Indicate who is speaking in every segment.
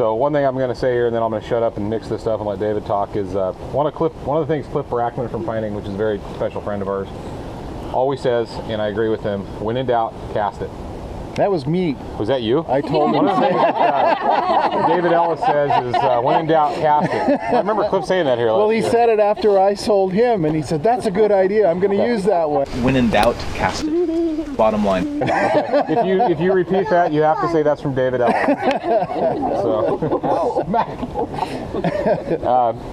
Speaker 1: So one thing I'm going to say here, and then I'm going to shut up and mix this stuff and let David talk, is one of the things Cliff Brackman from Finding, which is a very special friend of ours, always says, and I agree with him, when in doubt, cast it.
Speaker 2: That was me.
Speaker 1: Was that you?
Speaker 2: I told him.
Speaker 1: One of the things that David Ellis says is, when in doubt, cast it. I remember Cliff saying that here last
Speaker 2: Well, he
Speaker 1: year.
Speaker 2: said it after I sold him, and he said, that's a good idea. I'm going to use that one.
Speaker 3: When in doubt, cast it. Bottom line.
Speaker 1: If you repeat that, you have to say that's from David Ellis.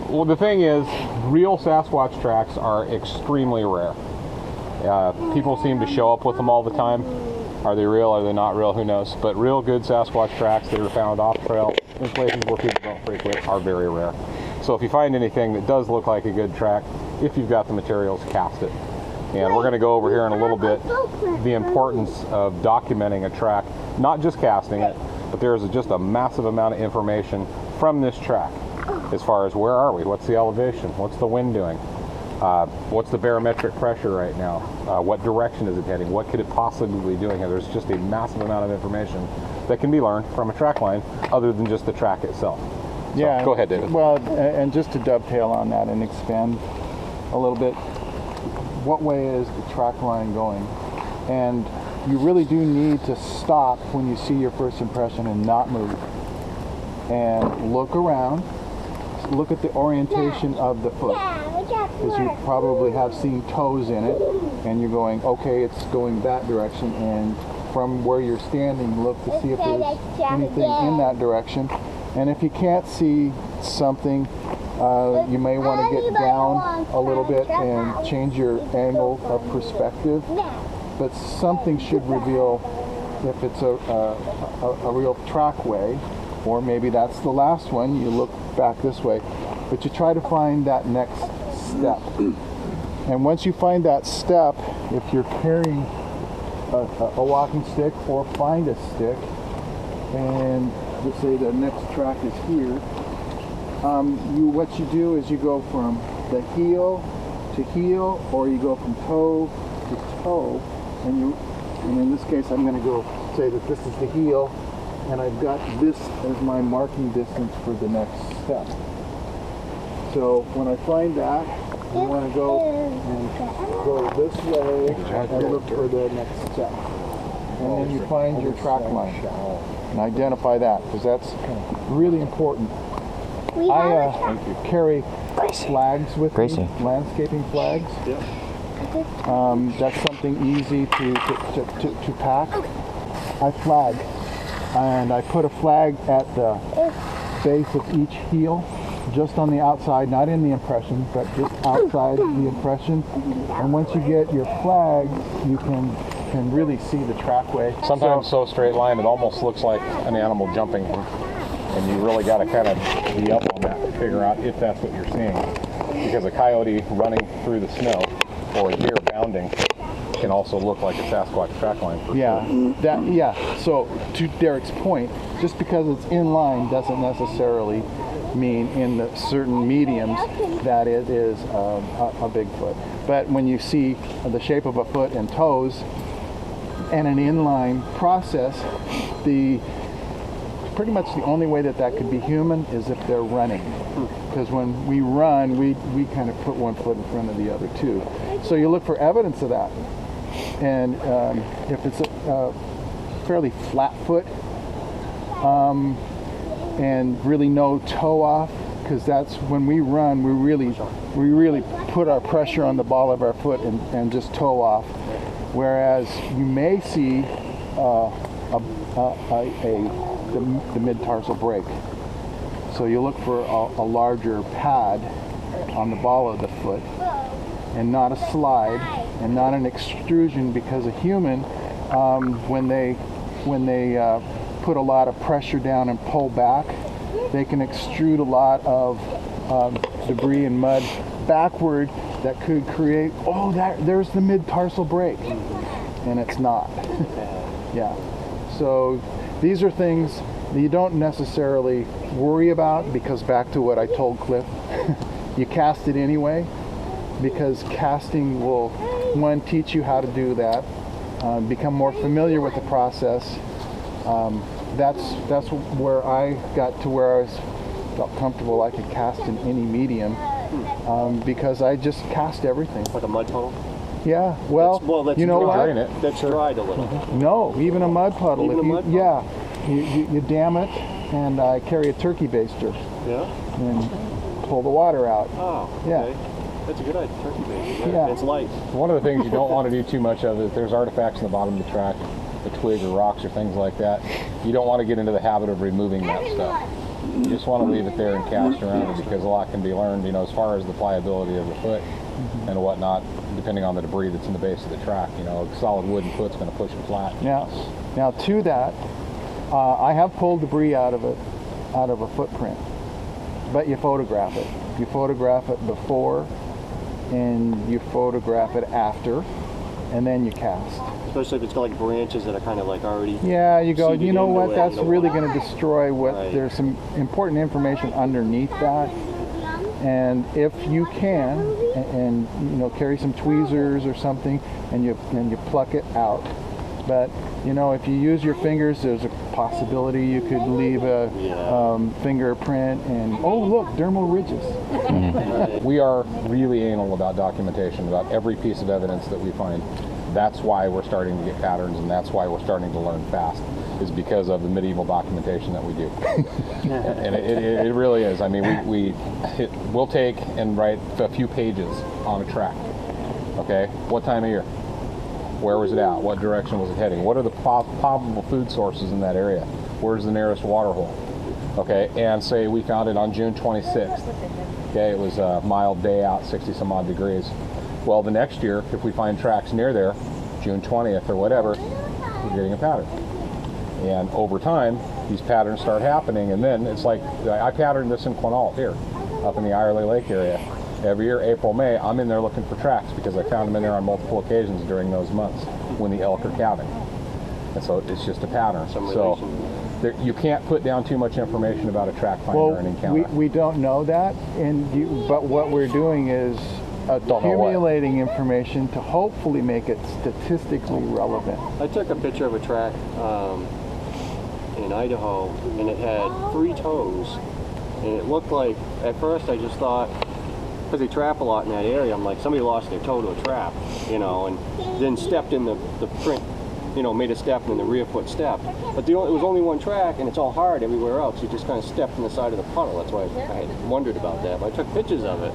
Speaker 1: Well, the thing is, real Sasquatch tracks are extremely rare. People seem to show up with them all the time. Are they real? Are they not real? Who knows? But real good Sasquatch tracks that are found off trail in places where people don't frequent are very rare. So if you find anything that does look like a good track, if you've got the materials, cast it. And we're going to go over here in a little bit the importance of documenting a track, not just casting it, but there's just a massive amount of information from this track as far as where are we, what's the elevation, what's the wind doing, what's the barometric pressure right now, what direction is it heading, what could it possibly be doing here. There's just a massive amount of information that can be learned from a track line other than just the track itself. So,
Speaker 2: Yeah.
Speaker 1: go ahead, David.
Speaker 2: Well, and just to dovetail on that and expand a little bit, what way is the track line going? And you really do need to stop when you see your first impression and not move. And look around, look at the orientation of the foot. Because you probably have seen toes in it, and you're going, okay, it's going that direction, and from where you're standing, look to see if there's anything in that direction. And if you can't see something, you may want to get down a little bit and change your angle of perspective. But something should reveal if it's a real trackway, or maybe that's the last one, you look back this way. But you try to find that next step. And once you find that step, if you're carrying a walking stick, or find a stick, and let's say the next track is here, what you do is you go from the heel to heel, or you go from toe to toe, and in this case I'm going to go say that this is the heel, and I've got this as my marking distance for the next step. So when I find that, you want to go this way and look for the next step. And then you find your track line and identify that, because that's really important. I carry flags with me, landscaping flags. That's something easy to pack. I flag, and I put a flag at the base of each heel, just on the outside, not in the impression, but just outside the impression. And once you get your flag, you can really see the trackway.
Speaker 1: Sometimes so straight line it almost looks like an animal jumping, and you really got to kind of be up on that to figure out if that's what you're seeing. Because a coyote running through the snow or a deer bounding can also look like a Sasquatch track line. So to Derek's point, just because it's in line doesn't necessarily mean in the certain mediums that it is a Bigfoot. But when you see the shape of a foot and toes and an inline process, pretty much the only way that could be human is if they're running. Because when we run, we kind of put one foot in front of the other too. So you look for evidence of that. And if it's a fairly flat foot, and really no toe off, because that's when we run, we really put our pressure on the ball of our foot and just toe off. Whereas you may see the mid-tarsal break. So you look for a larger pad on the ball of the foot, and not a slide, and not an extrusion, because a human, when they put a lot of pressure down and pull back, they can extrude a lot of debris and mud backward that could create, there's the mid-tarsal break, and it's not. Yeah. So these are things that you don't necessarily worry about, because back to what I told Cliff, you cast it anyway, because casting will, one, teach you how to do that, become more familiar with the process,
Speaker 2: that's where I got to where I felt comfortable I could cast in any medium, because I just cast everything.
Speaker 4: Like a mud puddle?
Speaker 2: Yeah, well,
Speaker 4: that's
Speaker 2: you know what?
Speaker 1: Drain it.
Speaker 4: That's dried a little.
Speaker 2: No, even a mud puddle.
Speaker 4: Even
Speaker 2: if
Speaker 4: a
Speaker 2: you,
Speaker 4: mud puddle?
Speaker 2: Yeah, you dam it, and I carry a turkey baster
Speaker 4: Yeah?
Speaker 2: and pull the water out.
Speaker 4: Oh,
Speaker 2: Yeah.
Speaker 4: okay. That's a good idea. Turkey bacon.
Speaker 2: Yeah.
Speaker 4: It's light.
Speaker 1: One of the things you don't want to do too much of is there's artifacts in the bottom of the track, a twig or rocks or things like that. You don't want to get into the habit of removing that stuff. You just want to leave it there and cast around it, because a lot can be learned, you know, as far as the pliability of the foot and whatnot, depending on the debris that's in the base of the track. You know, a solid wooden foot's going to push it flat.
Speaker 2: Now to that, I have pulled debris out of a footprint, but you photograph it. You photograph it before, and you photograph it after, and then you cast.
Speaker 4: Especially if it's got like branches that are kind of like already.
Speaker 2: Yeah, you go,
Speaker 4: seeded
Speaker 2: you know
Speaker 4: into
Speaker 2: what,
Speaker 4: it,
Speaker 2: that's
Speaker 4: you know.
Speaker 2: really going to destroy what,
Speaker 4: Right.
Speaker 2: there's some important information underneath that. And if you can, and you know, carry some tweezers or something, and you pluck it out. But you know, if you use your fingers, there's a possibility you could leave a fingerprint. And oh, look, dermal ridges.
Speaker 1: We are really anal about documentation, about every piece of evidence that we find. That's why we're starting to get patterns, and that's why we're starting to learn fast, is because of the medieval documentation that we do. And it really is. I mean, we'll take and write a few pages on a track. Okay, what time of year? Where was it at? What direction was it heading? What are the probable food sources in that area? Where's the nearest water hole? Okay, and say we found it on June 26th. Okay, it was a mild day out, 60 some odd degrees. Well, the next year, if we find tracks near there, June 20th or whatever, we're getting a pattern. And over time, these patterns start happening, and then it's like, I patterned this in Quinault here, up in the Irely Lake area. Every year, April, May, I'm in there looking for tracks because I found them in there on multiple occasions during those months when the elk are calving. And so it's just a pattern. So you can't put down too much information about a track finder
Speaker 2: Well,
Speaker 1: and encounter.
Speaker 2: we don't know that, but what we're doing is accumulating information to hopefully make it statistically relevant.
Speaker 4: I took a picture of a track in Idaho, and it had 3 toes, and it looked like, at first I just thought, because they trap a lot in that area, I'm like, somebody lost their toe to a trap, you know, and then stepped in the print, you know, made a step and then the rear foot stepped. But it was only one track, and it's all hard everywhere else. You just kind of stepped in the side of the puddle. That's why I had wondered about that. But I took pictures of it.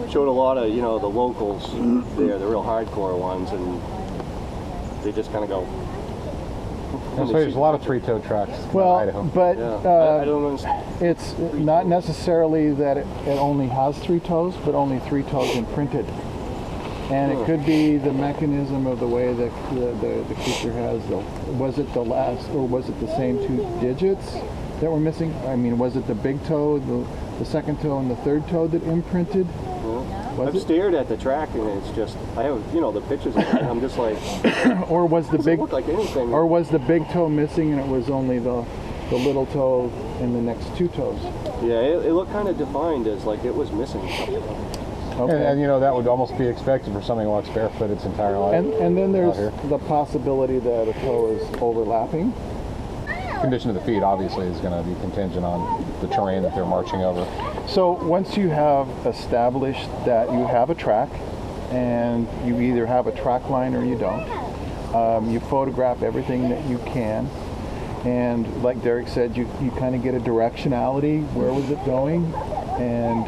Speaker 4: Showed a lot of, you know, the locals there, the real hardcore ones, and they just kind of go.
Speaker 1: So there's a lot of 3-toe tracks in Idaho.
Speaker 2: But
Speaker 4: yeah. I don't understand.
Speaker 2: it's not necessarily that it only has 3 toes, but only 3 toes imprinted. And it could be the mechanism of the way that the creature has. Was it the last, or was it the same 2 digits that were missing? I mean, was it the big toe, the second toe, and the third toe that imprinted?
Speaker 4: I've stared at the track, and it's just, I have, you know, the pictures of it, and I'm just like,
Speaker 2: or was the big,
Speaker 4: look like anything.
Speaker 2: or was the big toe missing, and it was only the little toe and the next 2 toes?
Speaker 4: Yeah, it looked kind of defined as like it was missing something.
Speaker 2: Okay.
Speaker 1: And you know, that would almost be expected for somebody who walks barefoot its entire life.
Speaker 2: And then there's
Speaker 1: here.
Speaker 2: the possibility that a toe is overlapping.
Speaker 1: Condition of the feet obviously is going to be contingent on the terrain that they're marching over.
Speaker 2: So once you have established that you have a track, and you either have a track line or you don't, you photograph everything that you can, and like Derek said, you kind of get a directionality. Where was it going? And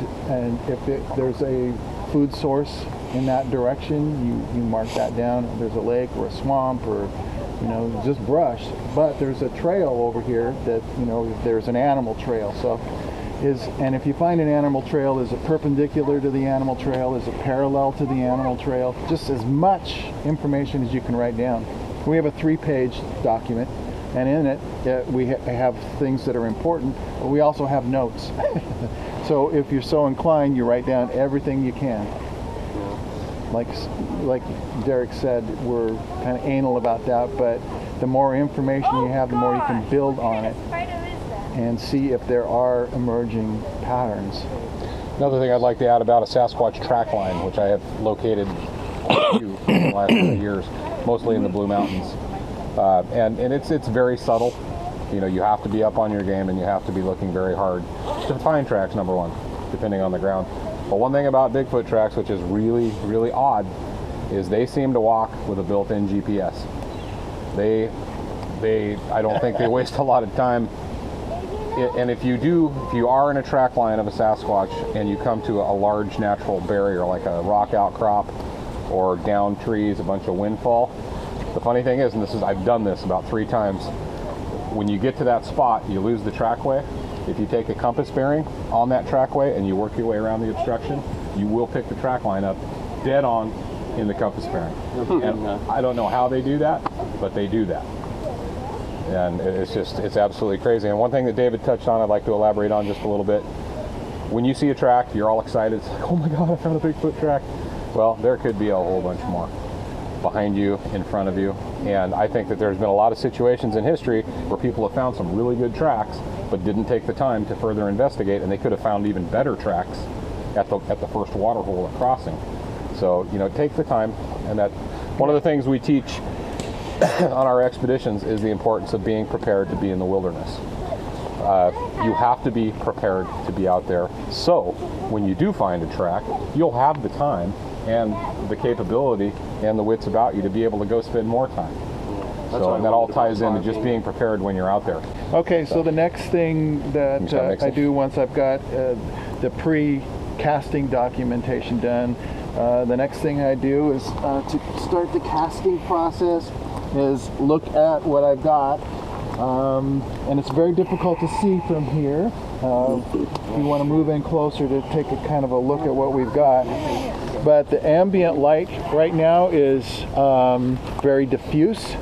Speaker 2: if there's a food source in that direction, you mark that down. If there's a lake or a swamp or, you know, just brush. But there's a trail over here that, you know, there's an animal trail. So and if you find an animal trail, is it perpendicular to the animal trail? Is it parallel to the animal trail? Just as much information as you can write down. We have a 3-page document, and in it we have things that are important, but we also have notes. So if you're so inclined, you write down everything you can. Like Derek said, we're kind of anal about that, but the more information you have, the more you can build on it and see if there are emerging patterns.
Speaker 1: Another thing I'd like to add about a Sasquatch trackline, which I have located quite a few in the last few years, mostly in the Blue Mountains. And it's very subtle. You know, you have to be up on your game and you have to be looking very hard to find tracks, number one, depending on the ground. But one thing about Bigfoot tracks, which is really, really odd, is they seem to walk with a built-in GPS. I don't think they waste a lot of time. And if you are in a track line of a Sasquatch and you come to a large natural barrier like a rock outcrop or down trees, a bunch of windfall, the funny thing is, and I've done this about 3 times, when you get to that spot, you lose the trackway. If you take a compass bearing on that trackway and you work your way around the obstruction, you will pick the track line up dead on in the compass bearing. And I don't know how they do that, but they do that. And it's absolutely crazy. And one thing that David touched on, I'd like to elaborate on just a little bit. When you see a track, you're all excited. It's like, oh my God, I found a Bigfoot track. Well, there could be a whole bunch more behind you, in front of you. And I think that there's been a lot of situations in history where people have found some really good tracks, but didn't take the time to further investigate, and they could have found even better tracks at the first water hole at crossing. So, you know, take the time. And that one of the things we teach on our expeditions is the importance of being prepared to be in the wilderness. You have to be prepared to be out there. So when you do find a track, you'll have the time and the capability and the wits about you to be able to go spend more time. So, and that all ties into just being prepared when you're out there.
Speaker 2: Okay, so the next thing that I do once I've got the pre-casting documentation done, the next thing I do is to start the casting process is look at what I've got. And it's very difficult to see from here. We want to move in closer to take a kind of a look at what we've got. But the ambient light right now is very diffuse.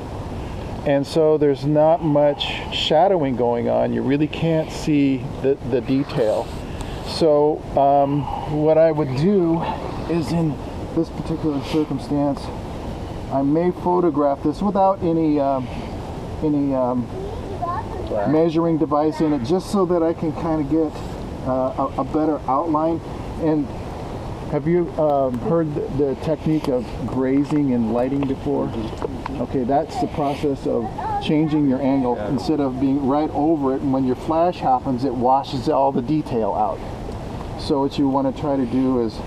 Speaker 2: And so there's not much shadowing going on. You really can't see the detail. So what I would do is, in this particular circumstance, I may photograph this without any measuring device in it, just so that I can kind of get a better outline. And have you heard the technique of grazing and lighting before? Okay, that's the process of changing your angle. Instead of being right over it, and when your flash happens, it washes all the detail out. So what you want to try to do is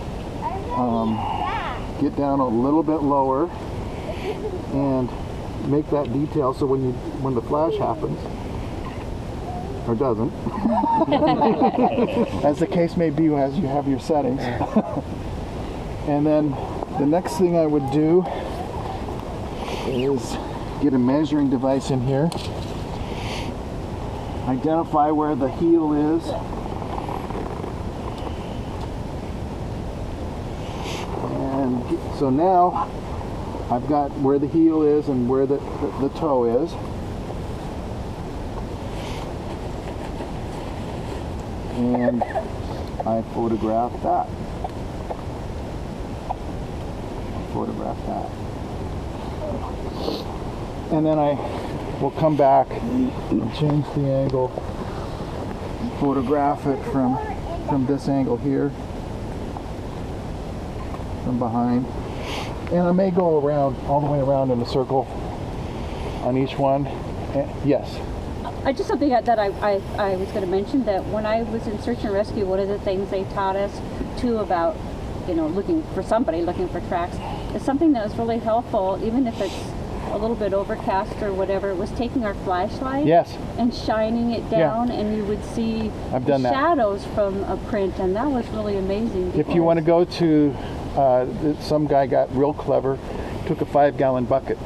Speaker 2: get down a little bit lower and make that detail so when the flash happens, or doesn't, as the case may be as you have your settings. And then the next thing I would do is get a measuring device in here, identify where the heel is, and so now I've got where the heel is and where the toe is. And I photograph that. And then I will come back and change the angle, photograph it from this angle here, from behind. And I may go around, all the way around in a circle on each one. Yes?
Speaker 5: Just something that I was going to mention, that when I was in search and rescue, one of the things they taught us too about, you know, looking for tracks, is something that was really helpful, even if it's a little bit overcast or whatever, was taking our flashlight and shining it down, and you would see shadows from a print, and that was really amazing.
Speaker 2: If you want to go to, some guy got real clever, took a 5-gallon bucket,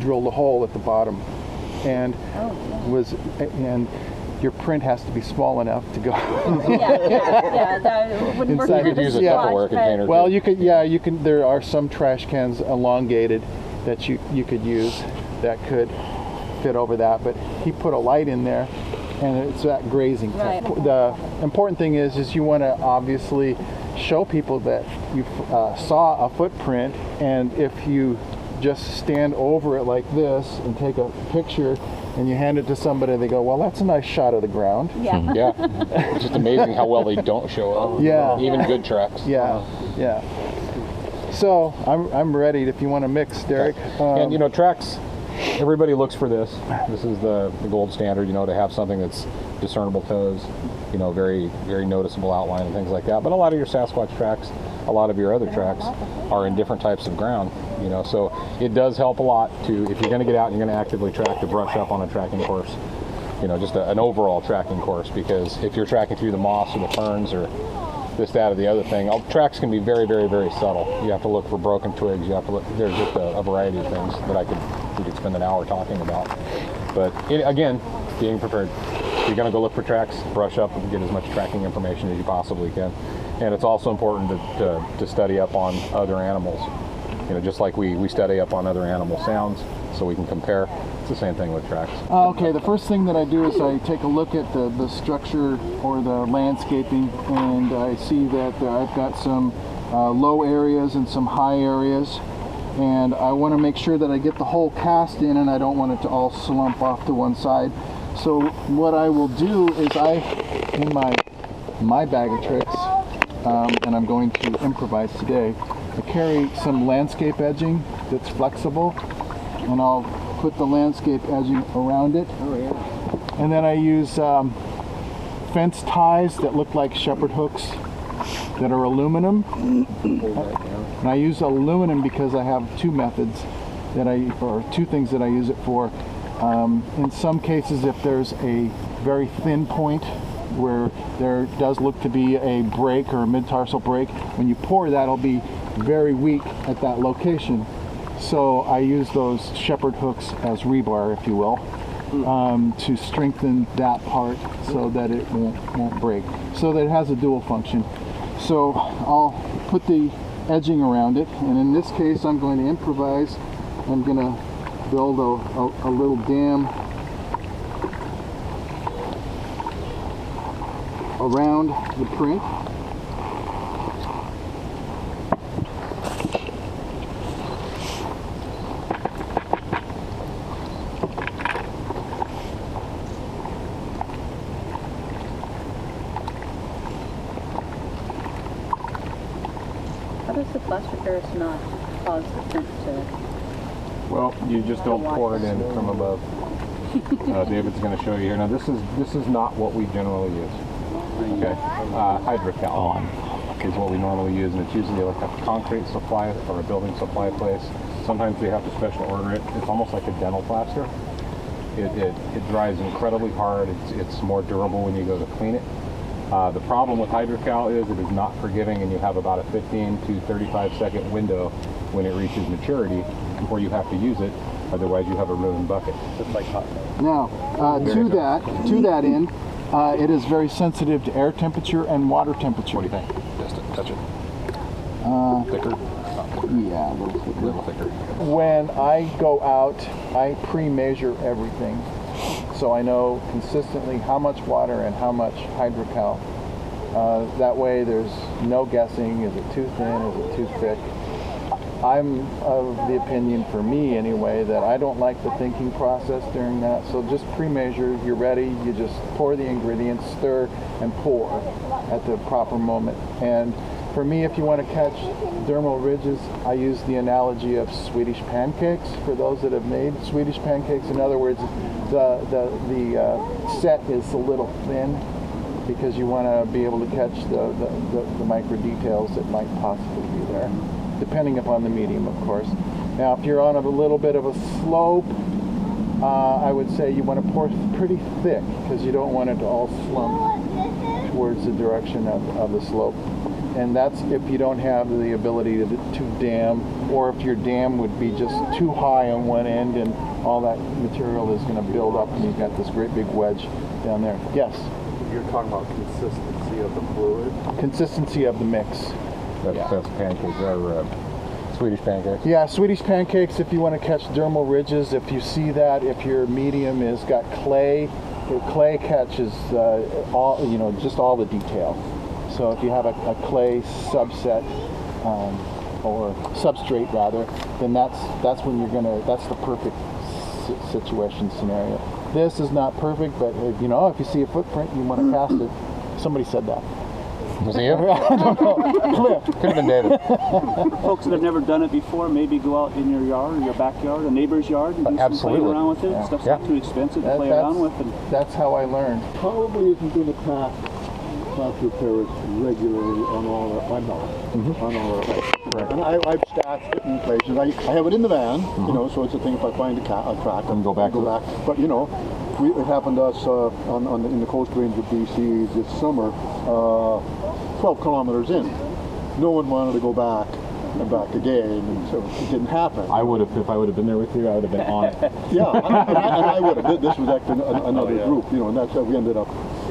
Speaker 2: drilled a hole at the bottom, and and your print has to be small enough to go.
Speaker 5: That wouldn't work.
Speaker 1: You could use a Tupperware container.
Speaker 2: Well, you can. There are some trash cans elongated that you could use that could fit over that, but he put a light in there, and it's that grazing.
Speaker 5: Right.
Speaker 2: The important thing is you want to obviously show people that you saw a footprint, and if you just stand over it like this and take a picture and you hand it to somebody, they go, well, that's a nice shot of the ground.
Speaker 5: Yeah.
Speaker 1: Yeah. It's just amazing how well they don't show up.
Speaker 2: Yeah.
Speaker 1: Even good tracks.
Speaker 2: Yeah. Yeah. So I'm ready if you want to mix, Derek.
Speaker 1: And you know, tracks everybody looks for this. This is the gold standard, to have something that's discernible toes, very, very noticeable outline and things like that. But a lot of your Sasquatch tracks, a lot of your other tracks are in different types of ground, so it does help a lot to, if you're going to get out and you're going to actively track, to brush up on a tracking course, just an overall tracking course, because if you're tracking through the moss or the ferns or this, that, or the other thing, tracks can be very, very, very subtle. You have to look for broken twigs. You have to look, there's just a variety of things that we could spend an hour talking about. But again, being prepared. If you're going to go look for tracks, brush up and get as much tracking information as you possibly can. And it's also important to study up on other animals. Just like we study up on other animal sounds so we can compare. It's the same thing with tracks.
Speaker 2: Okay, the first thing that I do is I take a look at the structure or the landscaping, and I see that I've got some low areas and some high areas, and I want to make sure that I get the whole cast in, and I don't want it to all slump off to one side. So what I will do is in my bag of tricks, and I'm going to improvise today, I carry some landscape edging that's flexible, and I'll put the landscape edging around it.
Speaker 4: Oh yeah.
Speaker 2: And then I use fence ties that look like shepherd hooks that are aluminum. And I use aluminum because I have two methods or two things that I use it for. In some cases, if there's a very thin point where there does look to be a break or a mid-tarsal break, when you pour, that'll be very weak at that location. So I use those shepherd hooks as rebar, if you will, to strengthen that part so that it won't break. So that it has a dual function. So I'll put the edging around it, and in this case I'm going to improvise. I'm going to build a little dam around the print.
Speaker 5: How does the plaster Paris not cause the print to...
Speaker 1: Well, you just don't pour it in from above. David's going to show you here. Now, this is not what we generally use. Okay, hydrocal is what we normally use, and it's usually like a concrete supply or a building supply place. Sometimes they have to special order it. It's almost like a dental plaster. It dries incredibly hard. It's more durable when you go to clean it. The problem with hydrocal is it is not forgiving, and you have about a 15 to 35 second window when it reaches maturity before you have to use it. Otherwise, you have a ruined bucket. Just like hot dog.
Speaker 2: Now, to that end, it is very sensitive to air temperature and water temperature.
Speaker 1: What do you think? Just touch it. Thicker?
Speaker 2: Yeah, a little
Speaker 1: thicker.
Speaker 2: When I go out, I pre-measure everything, so I know consistently how much water and how much hydrocal. That way, there's no guessing. Is it too thin? Is it too thick? I'm of the opinion, for me anyway, that I don't like the thinking process during that. So just pre-measure, you're ready, you just pour the ingredients, stir, and pour at the proper moment. And for me, if you want to catch dermal ridges, I use the analogy of Swedish pancakes. For those that have made Swedish pancakes, in other words, the set is a little thin because you want to be able to catch the micro details that might possibly be there, depending upon the medium, of course. Now, if you're on a little bit of a slope, I would say you want to pour pretty thick because you don't want it to all slump towards the direction of the slope. And that's if you don't have the ability to dam, or if your dam would be just too high on one end and all that material is going to build up and you've got this great big wedge down there. Yes?
Speaker 6: You're talking about consistency of the fluid?
Speaker 2: Consistency of the mix.
Speaker 1: That's pancakes, or Swedish pancakes.
Speaker 2: Yeah, Swedish pancakes, if you want to catch dermal ridges, if you see that, if your medium has got clay, the clay catches just all the detail. So if you have a clay subset, or substrate rather, then that's when that's the perfect situation scenario. This is not perfect, but if you see a footprint, you want to cast it. Somebody said that.
Speaker 1: Was it you?
Speaker 2: I don't know. Cliff.
Speaker 1: Could have been David.
Speaker 7: Folks that have never done it before, maybe go out in your yard or your backyard, a neighbor's yard, and do some
Speaker 1: Absolutely.
Speaker 7: playing around with it. Stuff's not too expensive to play around with. And
Speaker 2: That's how I learned.
Speaker 6: Probably isn't going to pack repair it regularly on all our, I'm not, on all our hikes.
Speaker 2: Right.
Speaker 8: And I've stashed it in places. I have it in the van, you know, so it's a thing if I find a track,
Speaker 1: And go back to it.
Speaker 8: But you know, it happened to us in the Coast Range of BC this summer, 12 kilometers in. No one wanted to go back and back again, and so it didn't happen.
Speaker 1: I would have, if I would have been there with you, I would have been on it.
Speaker 8: Yeah, and I would have. This was actually another group, you know, and that's how we ended up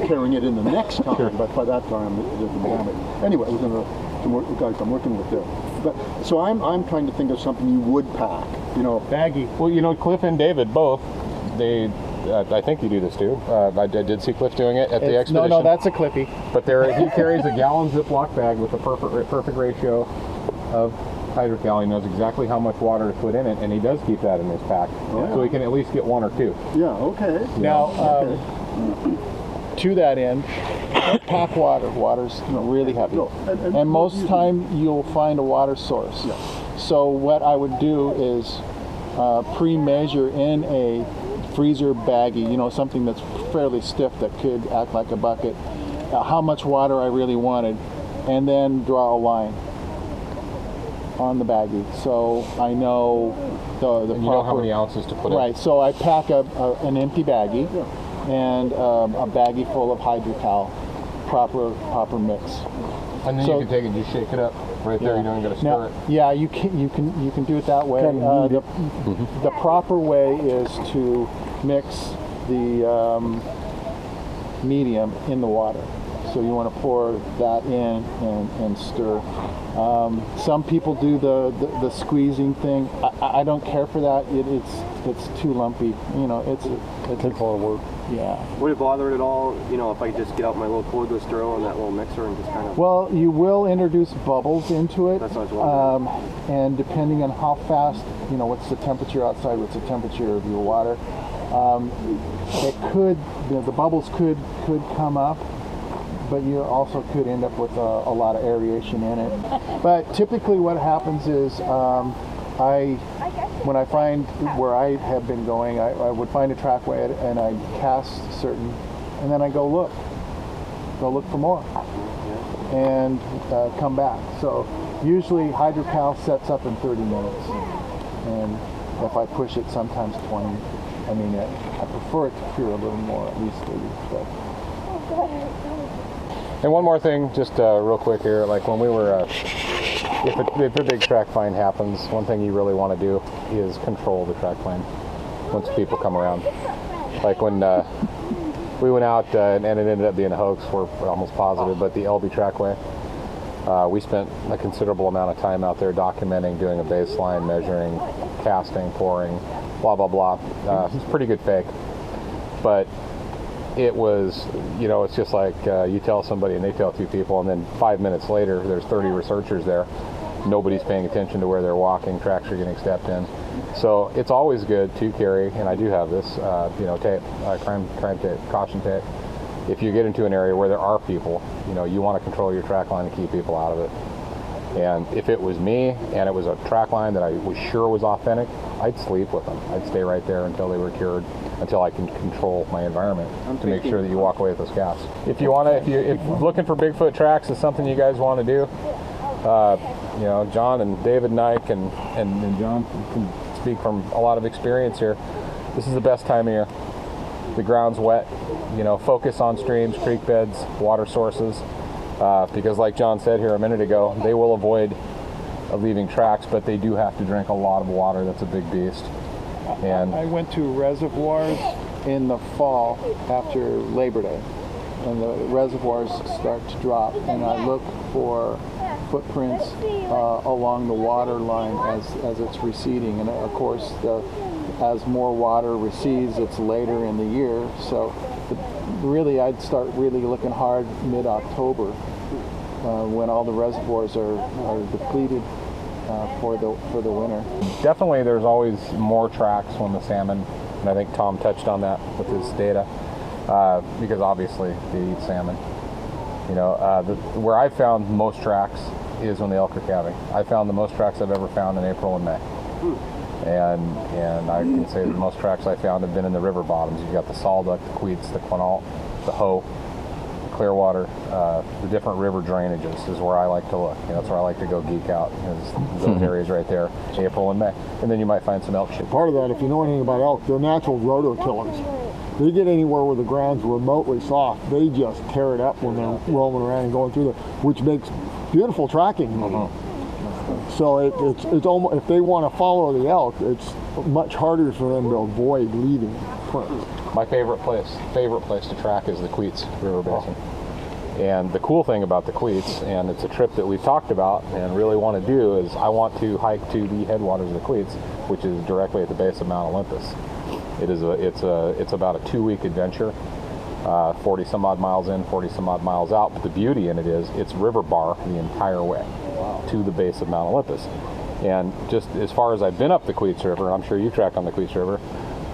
Speaker 8: carrying it in the next time.
Speaker 1: Sure.
Speaker 8: But by that time, it didn't damage. Anyway, it was some guys I'm working with there. But so I'm trying to think of something you would pack, you know.
Speaker 2: Baggy.
Speaker 1: Well, you know, Cliff and David both, they, I think you do this too. I did see Cliff doing it at the expedition.
Speaker 2: No, that's a Clippy.
Speaker 1: But he carries a gallon Ziploc bag with a perfect ratio of hydrocal. He knows exactly how much water to put in it, and he does keep that in his pack, so he can at least get one or two.
Speaker 8: Yeah, okay.
Speaker 2: Now, to that end, pack water. Water's really heavy,
Speaker 8: No,
Speaker 2: and most time you'll find a water source.
Speaker 8: Yeah.
Speaker 2: So what I would do is pre-measure in a freezer baggie, you know, something that's fairly stiff that could act like a bucket, how much water I really wanted, and then draw a line on the baggie, so I know the
Speaker 1: And
Speaker 2: proper.
Speaker 1: you know how many ounces to put in.
Speaker 2: Right, so I pack an empty baggie and a baggie full of hydrocal, proper mix.
Speaker 1: And then
Speaker 2: So-
Speaker 1: you can take it, just shake it up right there. You don't even got to stir
Speaker 2: Now,
Speaker 1: it.
Speaker 2: yeah, you can do it that way. The proper way is to mix the medium in the water. So you want to pour that in and stir. Some people do the squeezing thing. I don't care for that. It's too lumpy. You know, it's a lot of work. Yeah.
Speaker 4: Would it bother it at all, you know, if I just get out my little cordless drill and that little mixer and just kind of...
Speaker 2: Well, you will introduce bubbles into it.
Speaker 4: That's what I was wondering.
Speaker 2: And depending on how fast, you know, what's the temperature outside, what's the temperature of your water, it could, the bubbles could come up, but you also could end up with a lot of aeration in it. But typically what happens is when I find where I have been going, I would find a trackway and I cast certain, and then I go look for more and come back. So usually hydrocal sets up in 30 minutes, and if I push it, sometimes 20. I mean, I prefer it to cure a little more, at least 30. But.
Speaker 1: And one more thing, just real quick here, like when we were, if a big track find happens, one thing you really want to do is control the track find once people come around. Like when we went out and it ended up being a hoax, we're almost positive, but the LB trackway, we spent a considerable amount of time out there documenting, doing a baseline, measuring, casting, pouring, blah, blah, blah. It's a pretty good fake. But it was, you know, it's just like you tell somebody and they tell two people, and then 5 minutes later there's 30 researchers there. Nobody's paying attention to where they're walking, tracks are getting stepped in. So it's always good to carry, and I do have this, you know, tape, crime tape, caution tape. If you get into an area where there are people, you know, you want to control your track line and keep people out of it. And if it was me and it was a track line that I was sure was authentic, I'd sleep with them. I'd stay right there until they were cured, until I can control my environment to make sure that you walk away with those calves. If you want to, if looking for Bigfoot tracks is something you guys want to do, you know, John and David and I and John can speak from a lot of experience here. This is the best time of year. The ground's wet. You know, focus on streams, creek beds, water sources. Because like John said here a minute ago, they will avoid leaving tracks, but they do have to drink a lot of water. That's a big beast. And
Speaker 2: I went to reservoirs in the fall after Labor Day, and the reservoirs start to drop, and I look for footprints along the water line as it's receding, and of course as more water recedes, it's later in the year, so really I'd start really looking hard mid-October when all the reservoirs are depleted for the winter.
Speaker 1: definitely there's always more tracks when the salmon, and I think Tom touched on that with his data, because obviously they eat salmon. You know, where I found most tracks is when the elk are calving. I found the most tracks I've ever found in April and May. And I can say that most tracks I found have been in the river bottoms. You've got the Salduck, the Queets, the Quinault, the Hoe, the Clearwater, the different river drainages is where I like to look. You know, that's where I like to go geek out, is those areas right there, April and May. And then you might find some elk shit.
Speaker 8: Part of that, if you know anything about elk, they're natural rototillers. They get anywhere where the ground's remotely soft, they just tear it up when they're roaming around and going through there, which makes beautiful tracking. So it's almost, if they want to follow the elk, it's much harder for them to avoid leaving prints.
Speaker 1: My favorite place to track is the Queets River Basin. And the cool thing about the Queets, and it's a trip that we've talked about and really want to do, is I want to hike to the headwaters of the Queets, which is directly at the base of Mount Olympus. It's about a 2-week adventure, 40 some odd miles in, 40 some odd miles out. But the beauty in it is it's river bar the entire way to the base of Mount Olympus. And just as far as I've been up the Queets River, I'm sure you've tracked on the Queets River,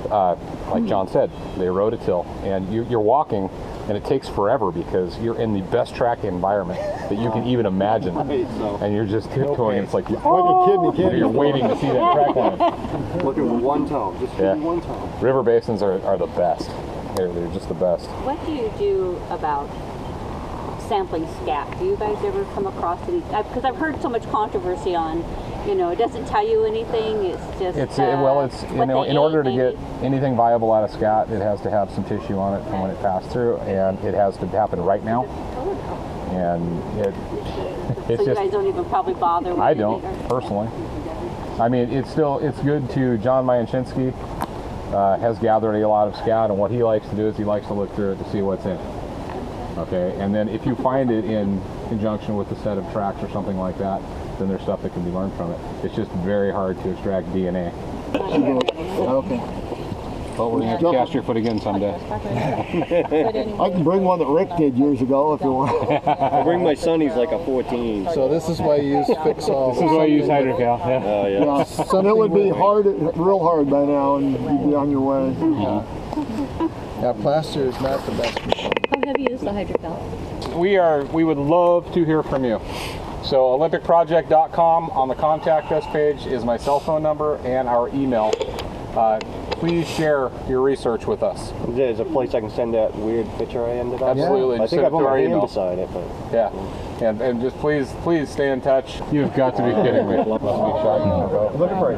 Speaker 1: like John said, they rototill, and you're walking, and it takes forever because you're in the best track environment that you can even imagine. And you're just tiptoeing, and it's like, you're waiting to see that track line.
Speaker 4: Looking for one toe, just one toe.
Speaker 1: River basins are the best. They're just the best.
Speaker 5: What do you do about sampling scat? Do you guys ever come across any? Because I've heard so much controversy on, you know, it doesn't tell you anything. It's just
Speaker 1: in order to get anything viable out of scat, it has to have some tissue on it from when it passed through, and it has to happen right now. And it's
Speaker 5: so you guys don't even probably bother with
Speaker 1: I don't personally. I mean, it's good to John Mayanshinsky has gathered a lot of scat, and what he likes to do is he likes to look through it to see what's in it. Okay, and then if you find it in conjunction with a set of tracks or something like that, then there's stuff that can be learned from it. It's just very hard to extract DNA.
Speaker 8: Okay.
Speaker 1: But we're going to have to cast your foot again someday.
Speaker 8: I can bring one that Rick did years ago if you want.
Speaker 4: I bring my son, he's like a 14.
Speaker 2: So this is why you use Fixall.
Speaker 1: This is why I use hydrocal. Yeah.
Speaker 8: Yeah, so it would be hard, real hard by now, and you'd be on your way.
Speaker 2: Yeah, plaster is not the best.
Speaker 5: How have you used the hydrocal?
Speaker 1: We would love to hear from you. So olympicproject.com, on the contact us page is my cell phone number and our email. Please share your research with us.
Speaker 4: There's a place I can send that weird picture I ended up.
Speaker 1: Absolutely.
Speaker 4: I think I put my hand beside it, but
Speaker 1: yeah. And just please stay in touch. You've got to be kidding me.
Speaker 4: I'm looking for a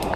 Speaker 4: hand.